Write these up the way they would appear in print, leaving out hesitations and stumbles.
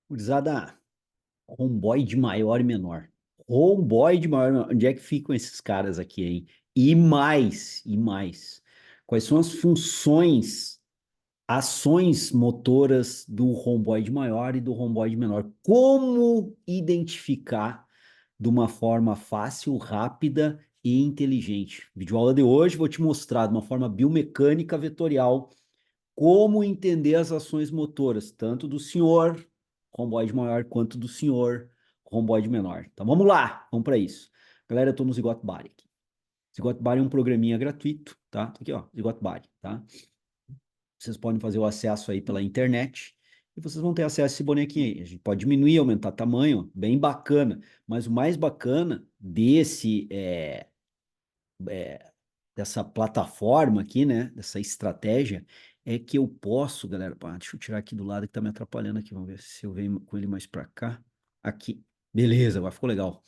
Gurizada, romboide maior e menor. Romboide maior e menor. Onde é que ficam esses caras aqui, hein? E mais. Quais são as funções, ações motoras do romboide maior e do romboide menor? Como identificar de uma forma fácil, rápida e inteligente? Videoaula de hoje, vou te mostrar de uma forma biomecânica vetorial como entender as ações motoras, tanto do senhor romboide maior quanto do senhor romboide menor. Então vamos lá, vamos para isso. Galera, eu estou no Zygote Body aqui. Zygote Body é um programinha gratuito, tá? Tá aqui, ó, Zygote Body, tá? Vocês podem fazer o acesso aí pela internet e vocês vão ter acesso a esse bonequinho aí. A gente pode diminuir, aumentar tamanho, bem bacana. Mas o mais bacana dessa plataforma aqui, né? Dessa estratégia, é que eu posso, galera. Pá, deixa eu tirar aqui do lado que tá me atrapalhando aqui. Vamos ver se eu venho com ele mais para cá. Aqui. Beleza, agora ficou legal.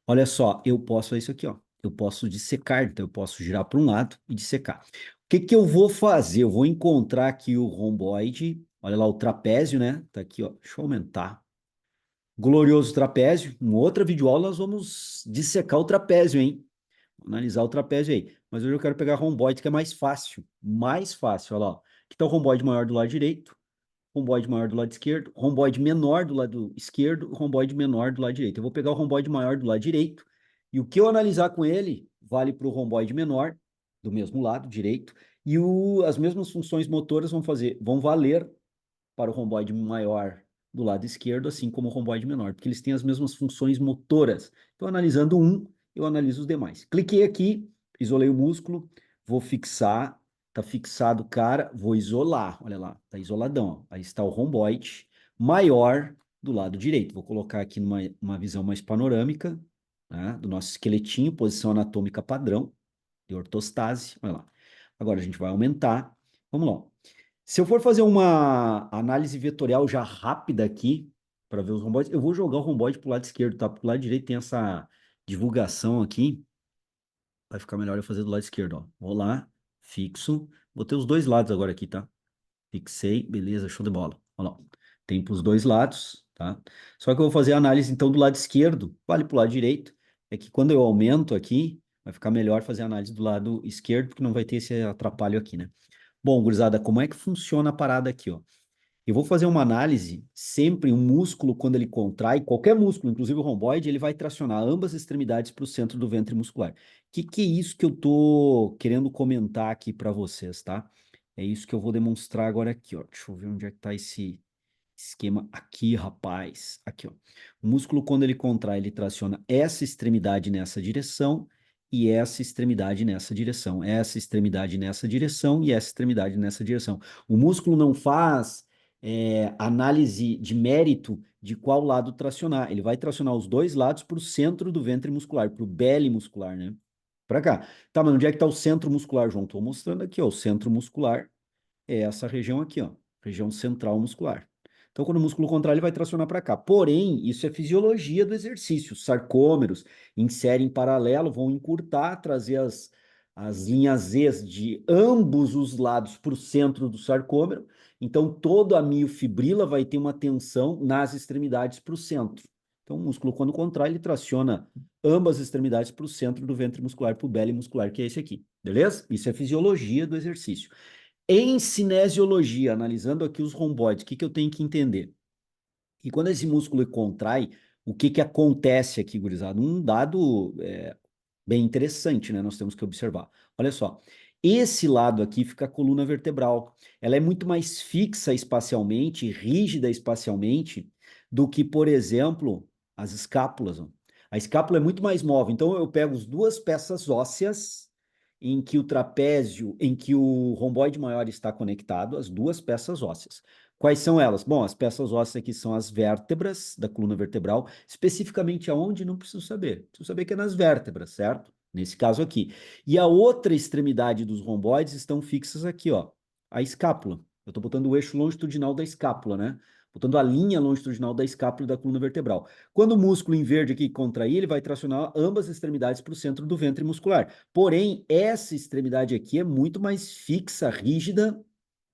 Olha só, eu posso fazer isso aqui, ó. Eu posso dissecar, então eu posso girar para um lado e dissecar. O que que eu vou fazer? Eu vou encontrar aqui o romboide. Olha lá o trapézio, né? Tá aqui, ó. Deixa eu aumentar. Glorioso trapézio. Em outra videoaula nós vamos dissecar o trapézio, hein? Analisar o trapézio aí. Mas hoje eu quero pegar romboide, que é mais fácil. Mais fácil, olha lá. Ó. Aqui está o romboide maior do lado direito, romboide maior do lado esquerdo, romboide menor do lado esquerdo, romboide menor do lado direito. Eu vou pegar o romboide maior do lado direito, e o que eu analisar com ele vale para o romboide menor, do mesmo lado direito, e as mesmas funções motoras vão valer para o romboide maior do lado esquerdo, assim como o romboide menor, porque eles têm as mesmas funções motoras. Então, analisando um, eu analiso os demais. Cliquei aqui, isolei o músculo, vou fixar, tá fixado o cara, vou isolar, olha lá, tá isoladão, ó. Aí está o romboide maior do lado direito. Vou colocar aqui numa uma visão mais panorâmica, né, do nosso esqueletinho, posição anatômica padrão, de ortostase, olha lá. Agora a gente vai aumentar, vamos lá. Se eu for fazer uma análise vetorial já rápida aqui, para ver os romboides, eu vou jogar o romboide para o lado esquerdo, tá? Para o lado direito tem essa divulgação aqui. Vai ficar melhor eu fazer do lado esquerdo, ó. Vou lá, fixo. Botei os dois lados agora aqui, tá? Fixei, beleza, show de bola. Olha lá. Tem para os dois lados, tá? Só que eu vou fazer a análise então do lado esquerdo, vale para o lado direito. É que quando eu aumento aqui, vai ficar melhor fazer a análise do lado esquerdo, porque não vai ter esse atrapalho aqui, né? Bom, gurizada, como é que funciona a parada aqui, ó? Eu vou fazer uma análise, sempre um músculo, quando ele contrai, qualquer músculo, inclusive o romboide, ele vai tracionar ambas as extremidades para o centro do ventre muscular. Que é isso que eu tô querendo comentar aqui para vocês, tá? É isso que eu vou demonstrar agora aqui, ó. Deixa eu ver onde é que tá esse esquema aqui, rapaz. Aqui, ó. O músculo, quando ele contrai, ele traciona essa extremidade nessa direção e essa extremidade nessa direção, essa extremidade nessa direção e essa extremidade nessa direção. O músculo não faz análise de mérito de qual lado tracionar. Ele vai tracionar os dois lados para o centro do ventre muscular, para o bele muscular, né? Para cá. Tá, mas onde é que está o centro muscular, João? Estou mostrando aqui, ó. O centro muscular é essa região aqui, ó. Região central muscular. Então, quando o músculo contrai, ele vai tracionar para cá. Porém, isso é fisiologia do exercício. Os sarcômeros inserem em paralelo, vão encurtar, trazer as linhas Z de ambos os lados para o centro do sarcômero. Então, toda a miofibrila vai ter uma tensão nas extremidades para o centro. Então, o músculo, quando contrai, ele traciona ambas as extremidades para o centro do ventre muscular, para o bele muscular, que é esse aqui. Beleza? Isso é fisiologia do exercício. Em cinesiologia, analisando aqui os romboides, o que que eu tenho que entender? E quando esse músculo contrai, o que que acontece aqui, gurizada? Um dado bem interessante, né? Nós temos que observar. Olha só, esse lado aqui fica a coluna vertebral. Ela é muito mais fixa espacialmente, rígida espacialmente, do que, por exemplo, as escápulas. Ó. A escápula é muito mais móvel. Então, eu pego as duas peças ósseas em que o trapézio, em que o romboide maior está conectado, as duas peças ósseas. Quais são elas? Bom, as peças ósseas aqui são as vértebras da coluna vertebral, especificamente aonde não preciso saber. Preciso saber que é nas vértebras, certo? Nesse caso aqui. E a outra extremidade dos romboides estão fixas aqui, ó, a escápula. Eu estou botando o eixo longitudinal da escápula, né? Botando a linha longitudinal da escápula e da coluna vertebral. Quando o músculo em verde aqui contrair, ele vai tracionar ambas as extremidades para o centro do ventre muscular. Porém, essa extremidade aqui é muito mais fixa, rígida,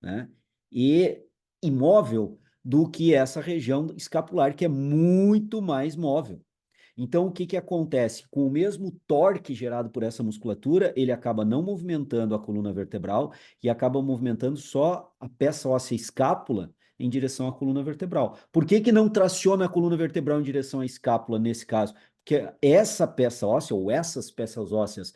né? E imóvel do que essa região escapular, que é muito mais móvel. Então, o que que acontece? Com o mesmo torque gerado por essa musculatura, ele acaba não movimentando a coluna vertebral e acaba movimentando só a peça óssea escápula em direção à coluna vertebral. Por que que não traciona a coluna vertebral em direção à escápula nesse caso? Porque essa peça óssea ou essas peças ósseas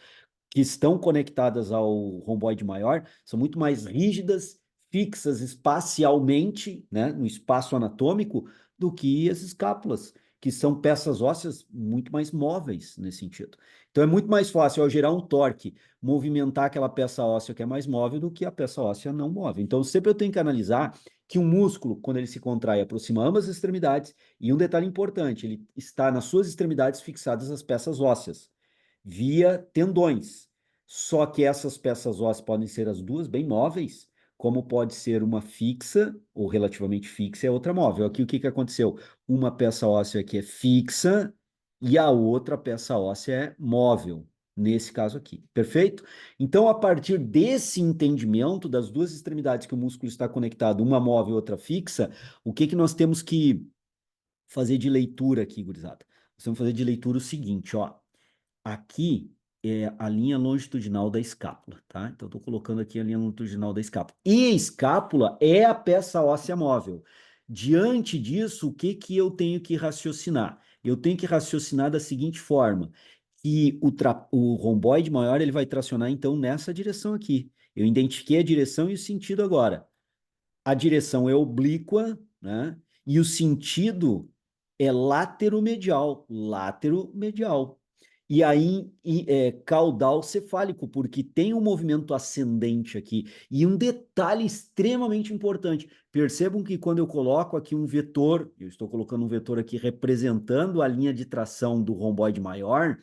que estão conectadas ao romboide maior são muito mais rígidas, fixas espacialmente, né, no espaço anatômico, do que as escápulas, que são peças ósseas muito mais móveis nesse sentido. Então é muito mais fácil, ao gerar um torque, movimentar aquela peça óssea que é mais móvel do que a peça óssea não móvel. Então sempre eu tenho que analisar que um músculo, quando ele se contrai, aproxima ambas as extremidades, e um detalhe importante, ele está nas suas extremidades fixadas as peças ósseas via tendões. Só que essas peças ósseas podem ser as duas bem móveis, como pode ser uma fixa, ou relativamente fixa, e a outra móvel. Aqui o que que aconteceu? Uma peça óssea aqui é fixa e a outra peça óssea é móvel, nesse caso aqui. Perfeito? Então, a partir desse entendimento das duas extremidades que o músculo está conectado, uma móvel e outra fixa, o que que nós temos que fazer de leitura aqui, gurizada? Nós vamos fazer de leitura o seguinte, ó. Aqui é a linha longitudinal da escápula, tá? Então, estou colocando aqui a linha longitudinal da escápula. E a escápula é a peça óssea móvel. Diante disso, o que que eu tenho que raciocinar? Eu tenho que raciocinar da seguinte forma, que o romboide maior ele vai tracionar, então, nessa direção aqui. Eu identifiquei a direção e o sentido agora. A direção é oblíqua, né? E o sentido é lateromedial, lateromedial. E aí, caudal cefálico, porque tem um movimento ascendente aqui. E um detalhe extremamente importante: percebam que quando eu coloco aqui um vetor, eu estou colocando um vetor aqui representando a linha de tração do romboide maior,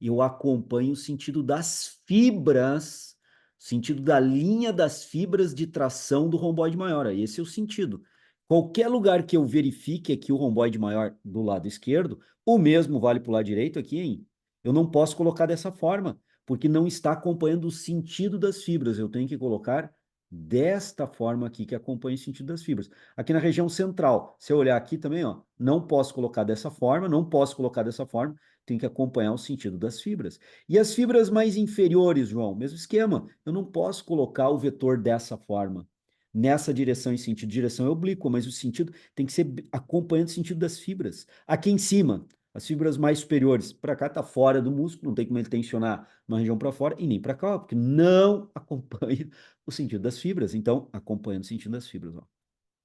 eu acompanho o sentido das fibras, sentido da linha das fibras de tração do romboide maior. Esse é o sentido. Qualquer lugar que eu verifique aqui o romboide maior do lado esquerdo, o mesmo vale para o lado direito aqui, hein? Eu não posso colocar dessa forma, porque não está acompanhando o sentido das fibras. Eu tenho que colocar desta forma aqui, que acompanha o sentido das fibras. Aqui na região central, se eu olhar aqui também, ó, não posso colocar dessa forma, não posso colocar dessa forma, tem que acompanhar o sentido das fibras. E as fibras mais inferiores, João, mesmo esquema. Eu não posso colocar o vetor dessa forma, nessa direção em sentido. Direção é oblíqua, mas o sentido tem que ser acompanhando o sentido das fibras. Aqui em cima, as fibras mais superiores, para cá está fora do músculo, não tem como ele tensionar uma região para fora e nem para cá, porque não acompanha o sentido das fibras. Então, acompanhando o sentido das fibras. Ó.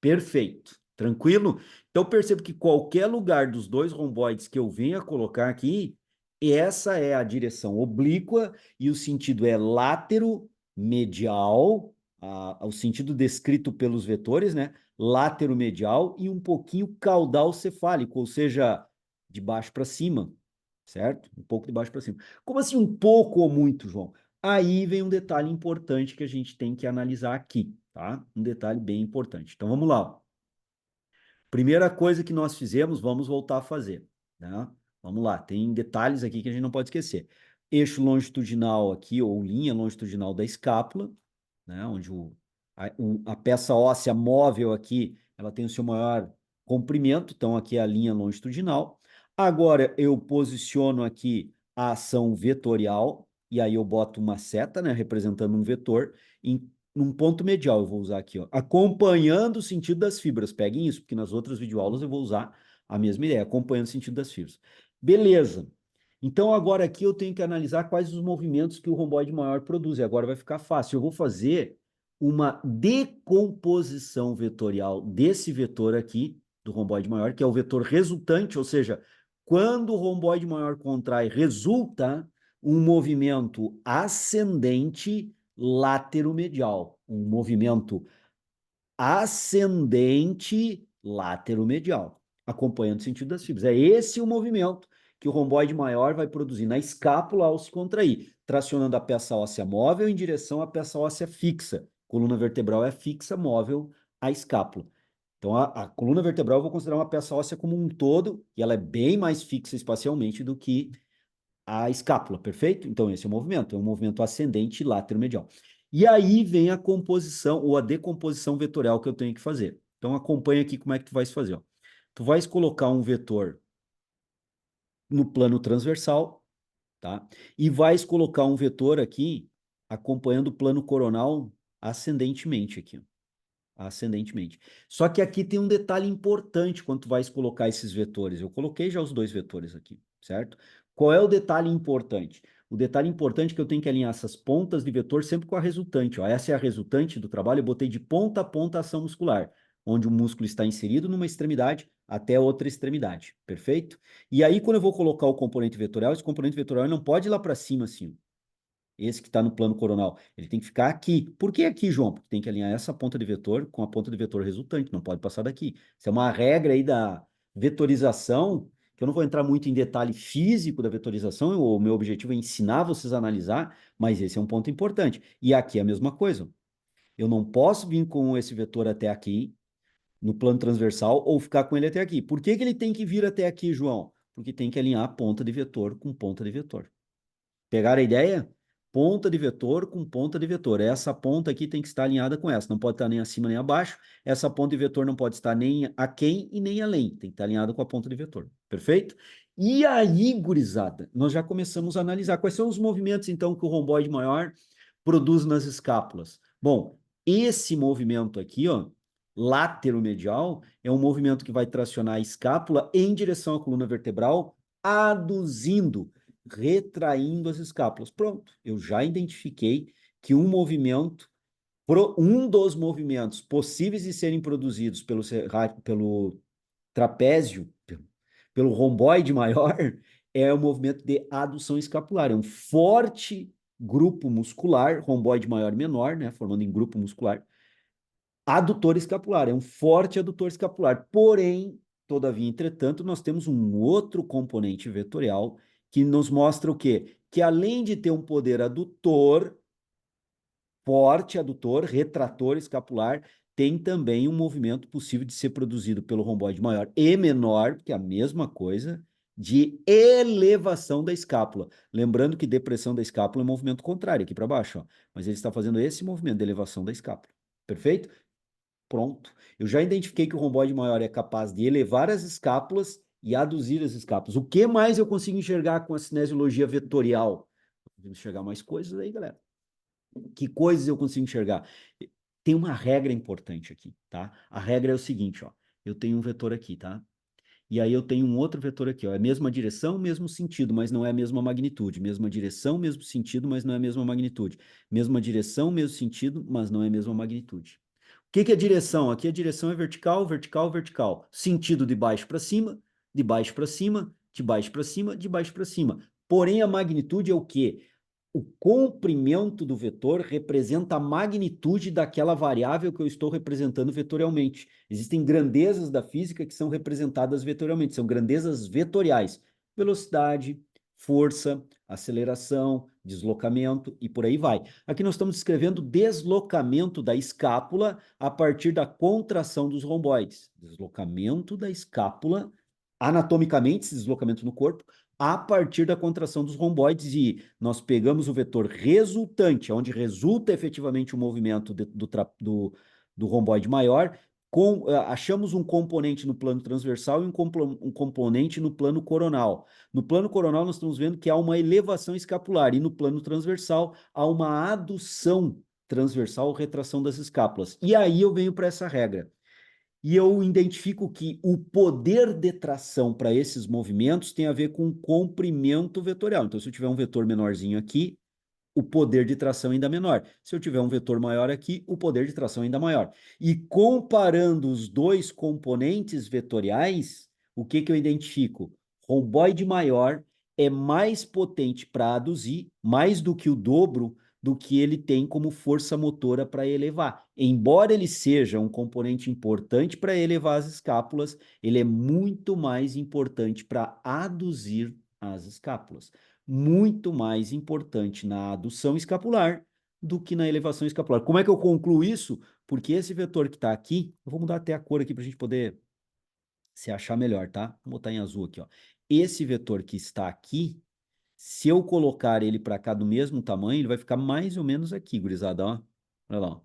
Perfeito. Tranquilo? Então, percebo que qualquer lugar dos dois romboides que eu venha colocar aqui, essa é a direção oblíqua e o sentido é látero-medial, o sentido descrito pelos vetores, né? Látero-medial e um pouquinho caudal cefálico, ou seja, de baixo para cima, certo? Um pouco de baixo para cima. Como assim um pouco ou muito, João? Aí vem um detalhe importante que a gente tem que analisar aqui, tá? Um detalhe bem importante. Então vamos lá. Primeira coisa que nós fizemos, vamos voltar a fazer, né? Vamos lá, tem detalhes aqui que a gente não pode esquecer. Eixo longitudinal aqui, ou linha longitudinal da escápula, né? Onde a peça óssea móvel aqui, ela tem o seu maior comprimento, então aqui é a linha longitudinal. Agora eu posiciono aqui a ação vetorial, e aí eu boto uma seta, né, representando um vetor, num ponto medial eu vou usar aqui, ó, acompanhando o sentido das fibras. Peguem isso, porque nas outras videoaulas eu vou usar a mesma ideia, acompanhando o sentido das fibras. Beleza. Então, agora aqui eu tenho que analisar quais os movimentos que o romboide maior produz. E agora vai ficar fácil. Eu vou fazer uma decomposição vetorial desse vetor aqui, do romboide maior, que é o vetor resultante, ou seja, quando o romboide maior contrai, resulta um movimento ascendente lateromedial. Um movimento ascendente lateromedial, acompanhando o sentido das fibras. É esse o movimento que o romboide maior vai produzir na escápula ao se contrair, tracionando a peça óssea móvel em direção à peça óssea fixa. Coluna vertebral é fixa, móvel a escápula. Então, a coluna vertebral eu vou considerar uma peça óssea como um todo, e ela é bem mais fixa espacialmente do que a escápula, perfeito? Então, esse é o movimento ascendente lateromedial. E aí vem a composição ou a decomposição vetorial que eu tenho que fazer. Então acompanha aqui como é que tu vais fazer, ó. Tu vais colocar um vetor no plano transversal, tá? E vais colocar um vetor aqui acompanhando o plano coronal ascendentemente aqui, ó. Ascendentemente. Só que aqui tem um detalhe importante quando tu vais colocar esses vetores. Eu coloquei já os dois vetores aqui, certo? Qual é o detalhe importante? O detalhe importante é que eu tenho que alinhar essas pontas de vetor sempre com a resultante. Ó. Essa é a resultante do trabalho. Eu botei de ponta a ponta a ação muscular, onde o músculo está inserido numa extremidade até outra extremidade. Perfeito? E aí, quando eu vou colocar o componente vetorial, esse componente vetorial não pode ir lá para cima assim. Esse que está no plano coronal, ele tem que ficar aqui. Por que aqui, João? Porque tem que alinhar essa ponta de vetor com a ponta de vetor resultante, não pode passar daqui. Isso é uma regra aí da vetorização, que eu não vou entrar muito em detalhe físico da vetorização, o meu objetivo é ensinar vocês a analisar, mas esse é um ponto importante. E aqui é a mesma coisa. Eu não posso vir com esse vetor até aqui, no plano transversal, ou ficar com ele até aqui. Por que que ele tem que vir até aqui, João? Porque tem que alinhar a ponta de vetor com ponta de vetor. Pegaram a ideia? Ponta de vetor com ponta de vetor. Essa ponta aqui tem que estar alinhada com essa. Não pode estar nem acima nem abaixo. Essa ponta de vetor não pode estar nem aquém e nem além. Tem que estar alinhada com a ponta de vetor. Perfeito? E aí, gurizada, nós já começamos a analisar quais são os movimentos, então, que o romboide maior produz nas escápulas. Bom, esse movimento aqui, ó, lateromedial, é um movimento que vai tracionar a escápula em direção à coluna vertebral, aduzindo, retraindo as escápulas. Pronto, eu já identifiquei que um dos movimentos possíveis de serem produzidos pelo trapézio, pelo romboide maior, é o movimento de adução escapular. É um forte grupo muscular, romboide maior e menor, né, formando em grupo muscular, adutor escapular, é um forte adutor escapular. Porém, todavia, entretanto, nós temos um outro componente vetorial que nos mostra o quê? Que além de ter um poder adutor, forte adutor, retrator escapular, tem também um movimento possível de ser produzido pelo romboide maior e menor, que é a mesma coisa, de elevação da escápula. Lembrando que depressão da escápula é um movimento contrário, aqui para baixo, ó. Mas ele está fazendo esse movimento de elevação da escápula. Perfeito? Pronto. Eu já identifiquei que o romboide maior é capaz de elevar as escápulas e aduzir as escápulas. O que mais eu consigo enxergar com a cinesiologia vetorial? Vamos enxergar mais coisas aí, galera. Que coisas eu consigo enxergar? Tem uma regra importante aqui, tá? A regra é o seguinte, ó. Eu tenho um vetor aqui, tá? E aí eu tenho um outro vetor aqui, ó. É a mesma direção, mesmo sentido, mas não é a mesma magnitude. Mesma direção, mesmo sentido, mas não é a mesma magnitude. Mesma direção, mesmo sentido, mas não é a mesma magnitude. O que que é direção? Aqui a direção é vertical, vertical, vertical. Sentido de baixo para cima, de baixo para cima, de baixo para cima, de baixo para cima. Porém, a magnitude é o quê? O comprimento do vetor representa a magnitude daquela variável que eu estou representando vetorialmente. Existem grandezas da física que são representadas vetorialmente, são grandezas vetoriais. Velocidade, força, aceleração, deslocamento e por aí vai. Aqui nós estamos descrevendo deslocamento da escápula a partir da contração dos romboides. Deslocamento da escápula, anatomicamente, esse deslocamento no corpo, a partir da contração dos romboides, e nós pegamos o vetor resultante, onde resulta efetivamente o movimento do romboide maior, achamos um componente no plano transversal e um componente no plano coronal. No plano coronal, nós estamos vendo que há uma elevação escapular, e no plano transversal, há uma adução transversal, retração das escápulas. E aí eu venho para essa regra. E eu identifico que o poder de tração para esses movimentos tem a ver com o comprimento vetorial. Então, se eu tiver um vetor menorzinho aqui, o poder de tração ainda menor. Se eu tiver um vetor maior aqui, o poder de tração ainda maior. E comparando os dois componentes vetoriais, o que que eu identifico? Romboide maior é mais potente para aduzir, mais do que o dobro do que ele tem como força motora para elevar. Embora ele seja um componente importante para elevar as escápulas, ele é muito mais importante para aduzir as escápulas, muito mais importante na adução escapular do que na elevação escapular. Como é que eu concluo isso? Porque esse vetor que está aqui, eu vou mudar até a cor aqui para a gente poder se achar melhor, tá? Vou botar em azul aqui, ó. Esse vetor que está aqui, se eu colocar ele para cá do mesmo tamanho, ele vai ficar mais ou menos aqui, gurizada, ó. Olha lá, ó.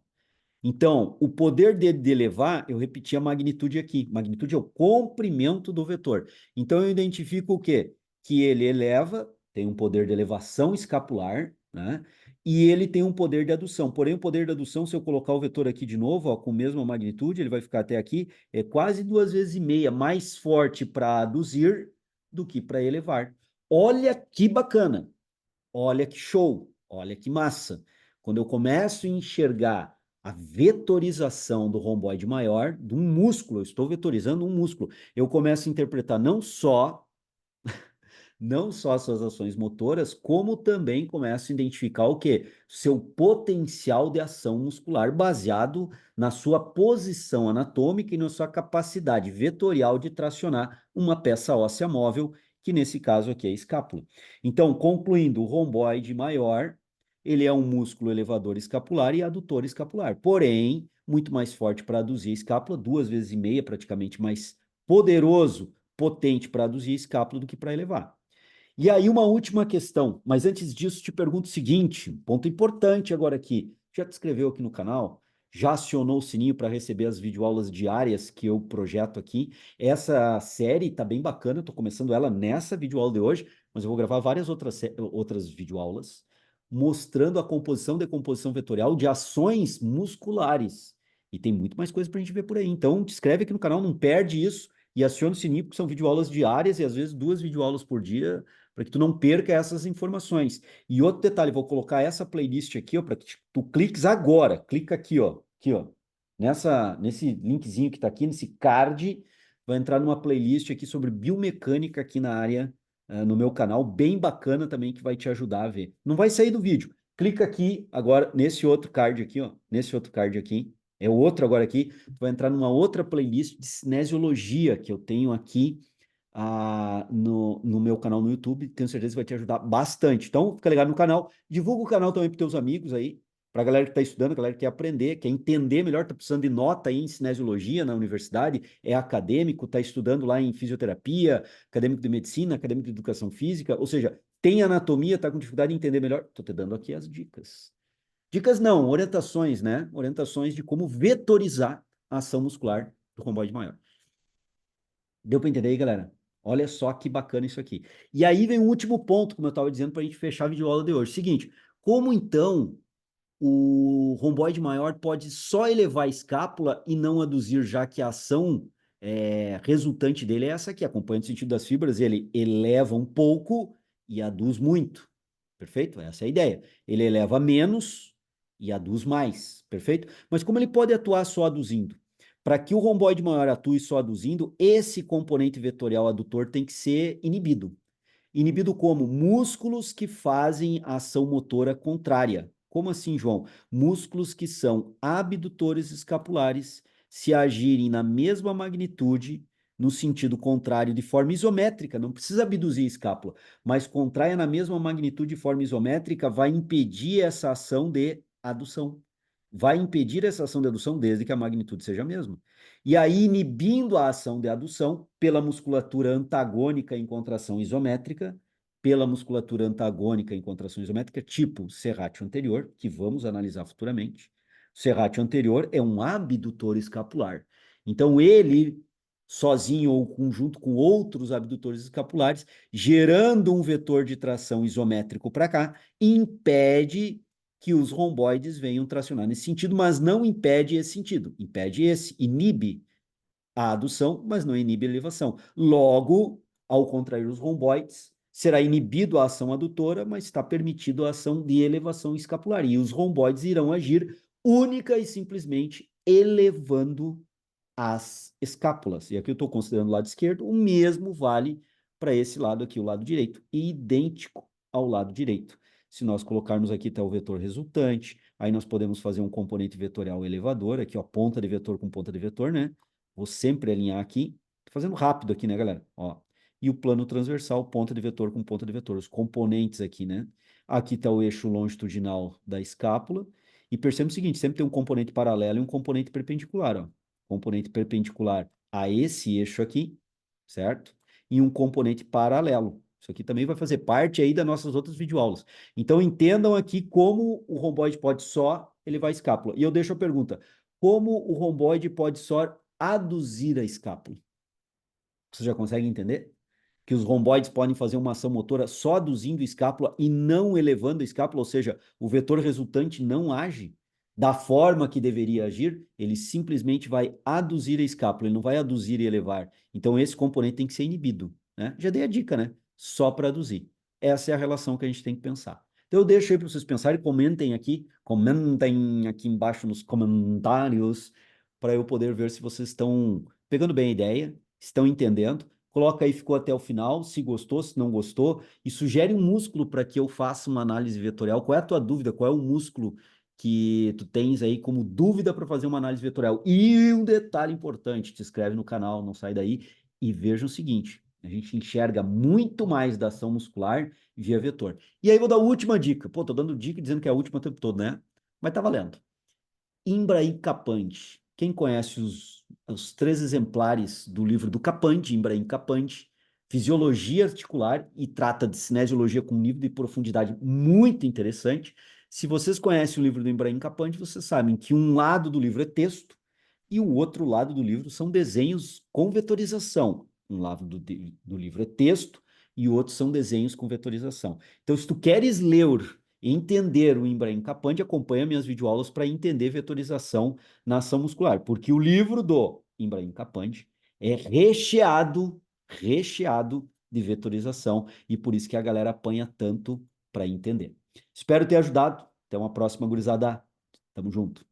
Então, o poder dele de elevar, eu repeti a magnitude aqui. Magnitude é o comprimento do vetor. Então, eu identifico o quê? Que ele eleva, tem um poder de elevação escapular, né? E ele tem um poder de adução. Porém, o poder de adução, se eu colocar o vetor aqui de novo, ó, com a mesma magnitude, ele vai ficar até aqui, é quase 2 vezes e meia mais forte para aduzir do que para elevar. Olha que bacana! Olha que show, olha que massa. Quando eu começo a enxergar a vetorização do romboide maior, de um músculo, eu estou vetorizando um músculo, eu começo a interpretar não só as suas ações motoras, como também começo a identificar o quê? Seu potencial de ação muscular baseado na sua posição anatômica e na sua capacidade vetorial de tracionar uma peça óssea móvel, que nesse caso aqui é a escápula. Então, concluindo, o romboide maior, ele é um músculo elevador escapular e adutor escapular, porém, muito mais forte para aduzir a escápula, 2 vezes e meia, praticamente mais poderoso, potente para aduzir a escápula do que para elevar. E aí, uma última questão, mas antes disso, te pergunto o seguinte: ponto importante agora aqui. Já te inscreveu aqui no canal? Já acionou o sininho para receber as videoaulas diárias que eu projeto aqui? Essa série tá bem bacana, estou começando ela nessa videoaula de hoje, mas eu vou gravar várias outras videoaulas mostrando a composição e decomposição vetorial de ações musculares. E tem muito mais coisa para a gente ver por aí. Então, te inscreve aqui no canal, não perde isso e aciona o sininho, porque são videoaulas diárias e às vezes 2 videoaulas por dia para que tu não perca essas informações. E outro detalhe, vou colocar essa playlist aqui, ó, para que tu cliques agora. Clica aqui, ó, nesse linkzinho que está aqui, nesse card, vai entrar numa playlist aqui sobre biomecânica aqui na área, no meu canal, bem bacana também, que vai te ajudar a ver. Não vai sair do vídeo. Clica aqui agora nesse outro card aqui, ó, nesse outro card aqui. É o outro agora aqui, tu vai entrar numa outra playlist de cinesiologia que eu tenho aqui no meu canal no YouTube, tenho certeza que vai te ajudar bastante. Então, fica ligado no canal, divulga o canal também para teus amigos aí, para a galera que está estudando, a galera que quer aprender, quer entender melhor, está precisando de nota aí em cinesiologia na universidade, é acadêmico, está estudando lá em fisioterapia, acadêmico de medicina, acadêmico de educação física, ou seja, tem anatomia, está com dificuldade de entender melhor, estou te dando aqui as dicas. Dicas não, orientações, né? Orientações de como vetorizar a ação muscular do romboide maior. Deu para entender aí, galera? Olha só que bacana isso aqui. E aí vem o último ponto, como eu estava dizendo, para a gente fechar a videoaula de hoje. Seguinte, como então o romboide maior pode só elevar a escápula e não aduzir, já que a ação resultante dele é essa aqui, acompanhando o sentido das fibras, ele eleva um pouco e aduz muito. Perfeito? Essa é a ideia. Ele eleva menos e aduz mais. Perfeito? Mas como ele pode atuar só aduzindo? Para que o romboide maior atue só aduzindo, esse componente vetorial adutor tem que ser inibido. Inibido como? Músculos que fazem a ação motora contrária. Como assim, João? Músculos que são abdutores escapulares, se agirem na mesma magnitude, no sentido contrário, de forma isométrica, não precisa abduzir a escápula, mas contraia na mesma magnitude de forma isométrica, vai impedir essa ação de adução. Vai impedir essa ação de adução desde que a magnitude seja a mesma. E aí, inibindo a ação de adução pela musculatura antagônica em contração isométrica, pela musculatura antagônica em contração isométrica, tipo serrátil anterior, que vamos analisar futuramente. O serrátil anterior é um abdutor escapular. Então, ele, sozinho ou conjunto com outros abdutores escapulares, gerando um vetor de tração isométrico para cá, impede que os romboides venham tracionar nesse sentido, mas não impede esse sentido, impede esse, inibe a adução, mas não inibe a elevação. Logo, ao contrair os romboides, será inibido a ação adutora, mas está permitido a ação de elevação escapular. E os romboides irão agir única e simplesmente elevando as escápulas. E aqui eu estou considerando o lado esquerdo, o mesmo vale para esse lado aqui, o lado direito, idêntico ao lado direito. Se nós colocarmos aqui tá o vetor resultante, aí nós podemos fazer um componente vetorial elevador, aqui ó, ponta de vetor com ponta de vetor, né? Vou sempre alinhar aqui, tô fazendo rápido aqui, né, galera? Ó, e o plano transversal, ponta de vetor com ponta de vetor, os componentes aqui, né? Aqui está o eixo longitudinal da escápula, e perceba o seguinte, sempre tem um componente paralelo e um componente perpendicular, ó. Componente perpendicular a esse eixo aqui, certo? E um componente paralelo. Isso aqui também vai fazer parte aí das nossas outras videoaulas. Então, entendam aqui como o romboide pode só elevar a escápula. E eu deixo a pergunta, como o romboide pode só aduzir a escápula. Você já consegue entender? Que os romboides podem fazer uma ação motora só aduzindo a escápula e não elevando a escápula, ou seja, o vetor resultante não age da forma que deveria agir, ele simplesmente vai aduzir a escápula, ele não vai aduzir e elevar. Então, esse componente tem que ser inibido, né? Já dei a dica, né? Só para aduzir. Essa é a relação que a gente tem que pensar. Então, eu deixo aí para vocês pensarem, comentem aqui embaixo nos comentários, para eu poder ver se vocês estão pegando bem a ideia, estão entendendo. Coloca aí, ficou até o final, se gostou, se não gostou, e sugere um músculo para que eu faça uma análise vetorial. Qual é a tua dúvida? Qual é o músculo que tu tens aí como dúvida para fazer uma análise vetorial? E um detalhe importante, te inscreve no canal, não sai daí, e veja o seguinte, a gente enxerga muito mais da ação muscular via vetor. E aí vou dar a última dica. Pô, tô dando dica dizendo que é a última o tempo todo, né? Mas tá valendo. Imbraí Capante. Quem conhece os três exemplares do livro do Capante, Imbraí Capante, Fisiologia Articular, e trata de cinesiologia com um nível de profundidade muito interessante. Se vocês conhecem o livro do Imbraí Capante, vocês sabem que um lado do livro é texto e o outro lado do livro são desenhos com vetorização. Um lado do livro é texto e o outro são desenhos com vetorização. Então, se tu queres ler entender o Imbraim Capande, acompanha minhas videoaulas para entender vetorização na ação muscular, porque o livro do Imbraim Capande é recheado de vetorização, e por isso que a galera apanha tanto para entender. Espero ter ajudado. Até uma próxima, gurizada. Tamo junto.